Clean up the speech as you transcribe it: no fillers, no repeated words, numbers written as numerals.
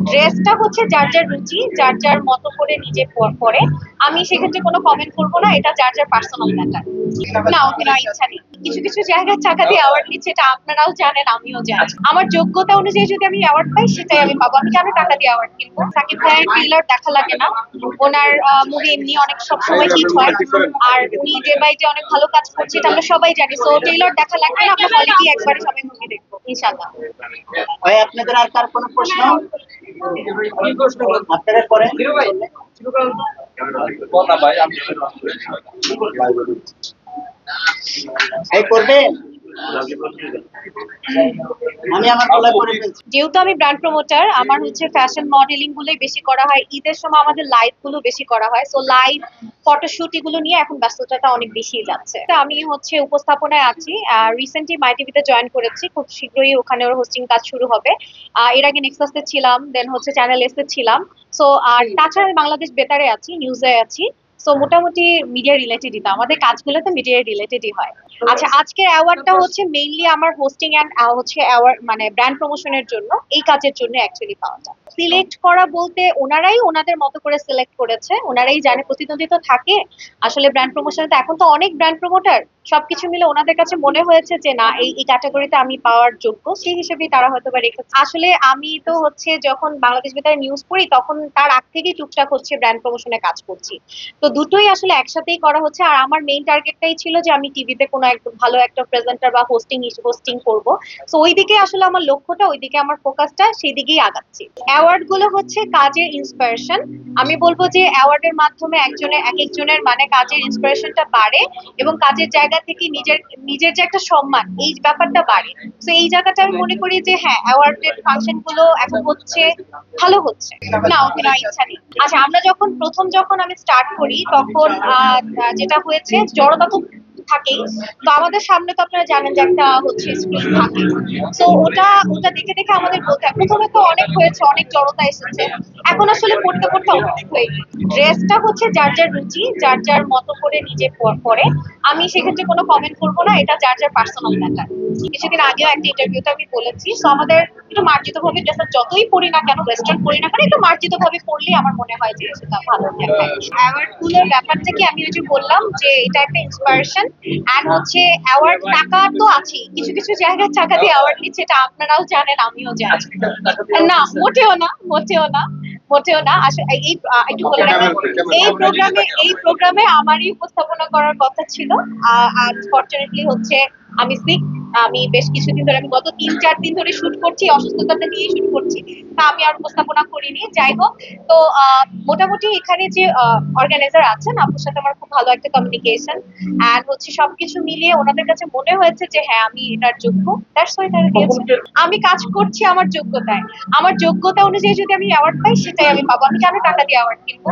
ড্রেসটা হচ্ছে যার যার রুচি, যার যার মতো করে নিজে পরে। আমি সেক্ষেত্রে কোনো কমেন্ট করবো না, এটা যার যার পার্সোনাল ম্যাটার। না, অভিনয় ইচ্ছা নেই। কিছু কিছু জায়গায় টাকা দিয়ে অ্যাওয়ার্ড দিচ্ছে, এটা আপনারাও জানেন, আমিও জানি। আমার যোগ্যতা অনুযায়ী যদি আমি অ্যাওয়ার্ড পাই সেটাই আমি পাবো। আমি কেন টাকা দিয়ে অ্যাওয়ার্ড কিনবো? সাকিব ভাইয়ের ট্রেলার দেখা লাগে না? ওনার মুভি এমনি অনেক সবসময় হিট হয়, আর উনি ডে বাই ডে অনেক ভালো কাজ করছে, এটা আমরা সবাই জানি। সো ট্রেলার দেখা লাগবে না, আমরা হলে গিয়ে একবারে সবাই মুভি দেখবো ইনশাআল্লাহ। ভাই আপনাদের আর কার কোনো প্রশ্ন? আপনারা করেন না ভাই, এই করবেন। যেহেতু আমি ব্র্যান্ড প্রমোটার, আমার হচ্ছে ফ্যাশন মডেলিং গুলোই বেশি করা হয়। ঈদের সময় আমাদের লাইভ গুলো বেশি করা হয়, সো লাইভ ফটোশুট এগুলো নিয়ে এখন ব্যস্ততাটা অনেক বেশি যাচ্ছে। আমি হচ্ছে উপস্থাপনায় আছি, রিসেন্টলি মাই টিভিতে জয়েন করেছি, খুব শীঘ্রই ওখানে ওর হোস্টিং কাজ শুরু হবে। এর আগে নেক্সাসে ছিলাম, দেন হচ্ছে চ্যানেল এস এ ছিলাম। সো আর তাছাড়া আমি বাংলাদেশ বেতারে আছি, নিউজে আছি। সো মোটামুটি মিডিয়া রিলেটেডই, তো আমাদের কাজগুলো তো মিডিয়া রিলেটেডই হয়। আচ্ছা, আজকের অ্যাওয়ার্ডটা হচ্ছে মেইনলি আমার হোস্টিং এন্ড হচ্ছে অ্যাওয়ার্ড মানে ব্র্যান্ড প্রমোশনের জন্য, এই কাজের জন্য অ্যাকচুয়ালি পাওয়াটা। সিলেক্ট করা বলতে ওনারাই ওনাদের মতো করে সিলেক্ট করেছে, ওনারাই জানে। প্রতিদ্বন্দ্বিতা থাকে আসলে ব্র্যান্ড প্রমোশনে, তো এখন তো অনেক ব্র্যান্ড প্রমোটার, সবকিছু মিলে ওনাদের কাছে মনে হয়েছে যে না, এই ক্যাটাগরিতে আমি পাওয়ার যোগ্য, সেই হিসেবেই তারা হয়তো বা রেখেছে। আসলে আমি তো হচ্ছে যখন বাংলাদেশ বেতারে নিউজ পড়ি, তখন তার আগ থেকেই টুকটাক হচ্ছে ব্র্যান্ড প্রমোশনে কাজ করছি। তো দুটোই আসলে একসাথেই করা হচ্ছে। আর আমার মেইন টার্গেটটাই ছিল যে আমি টিভিতে কোনো একদম ভালো একটা প্রেজেন্টার বা হোস্টিং করব। তো ওইদিকে আসলে আমার লক্ষ্যটা, ওইদিকে আমার ফোকাসটা, সেই দিকেই আগাচ্ছি। অ্যাওয়ার্ড গুলো হচ্ছে কাজের ইন্সপিরেশন। আমি বলবো যে অ্যাওয়ার্ডের মাধ্যমে এক একজনের মানে কাজের ইন্সপিরেশনটা বাড়ে, এবং কাজের জায়গা থেকে নিজের নিজের যে একটা সম্মান, এই ব্যাপারটা বাড়ে। তো এই জায়গাটা আমি মনে করি যে হ্যাঁ, অ্যাওয়ার্ডের ফাংশন গুলো এখন হচ্ছে, ভালো হচ্ছে। না, অভিনয় ইচ্ছা নেই। আচ্ছা, আমরা যখন আমি স্টার্ট করি, তখন যেটা হয়েছে, জড়তা তো থাকেই। তো আমাদের সামনে তো আপনারা জানেন যে একটা হচ্ছে স্ক্রিন থাকে। তো ওটা ওটা দেখে দেখে আমাদের বলতে হয়। প্রথমে তো অনেক হয়েছে, অনেক জড়তা এসেছে। এখন আসলে পড়তে পড়তে অনেক হয়ে গেছে। ড্রেসটা হচ্ছে যার যার রুচি, যার যার মতো করে নিজে পরে। আমি সেক্ষেত্রে কোনো কমেন্ট করবো না, এটা যার যার পার্সোনাল ম্যাটার। কিছুদিন আগেও একটা ইন্টারভিউতে আমি বলেছি, সো আমাদের একটু মার্জিত ভাবে ড্রেসটা যতই পরি না কেন, ওয়েস্টার্ন পরি না কেন, একটু মার্জিত ভাবে পরলেই আমার মনে হয় যে সেটা ভালো দেখায়। অ্যাওয়ার্ড গুলোর ব্যাপারটা কি, আমি ওই যে বললাম যে এটা একটা ইন্সপিরেশন। এন্ড হচ্ছে অ্যাওয়ার্ড, টাকা তো আছে, কিছু কিছু জায়গায় টাকা দিয়ে অ্যাওয়ার্ড দিচ্ছে, এটা আপনারাও জানেন, আমিও জানি। না, মোটেও না, মোটেও না, মোটেও না। আসলে এই একটু বলে রাখি, এই প্রোগ্রামে আমারই উপস্থাপনা করার কথা ছিল। আনফরচুনেটলি হচ্ছে আমি সিক। আমি বেশ কিছুদিন ধরে, আমি গত 3-4 দিন ধরে শুট করছি, অসুস্থতাটা নিয়ে শুট করছি। তা আমি আর উপস্থাপনা করিনি। যাই হোক, তো মোটামুটি এখানে যে অর্গানাইজার আছেন, আপুর সাথে আমার খুব ভালো একটা কমিউনিকেশন, এন্ড হচ্ছে সবকিছু মিলিয়ে ওনাদের কাছে মনে হয়েছে যে হ্যাঁ, আমি এটার যোগ্য। দ্যাটস হোয়াই তারা দিয়েছে। আমি কাজ করছি আমার যোগ্যতায়। আমার যোগ্যতা অনুযায়ী যদি আমি অ্যাওয়ার্ড পাই সেটাই আমি পাবো। আমি কেন টাকা দিয়ে অ্যাওয়ার্ড কিনবো?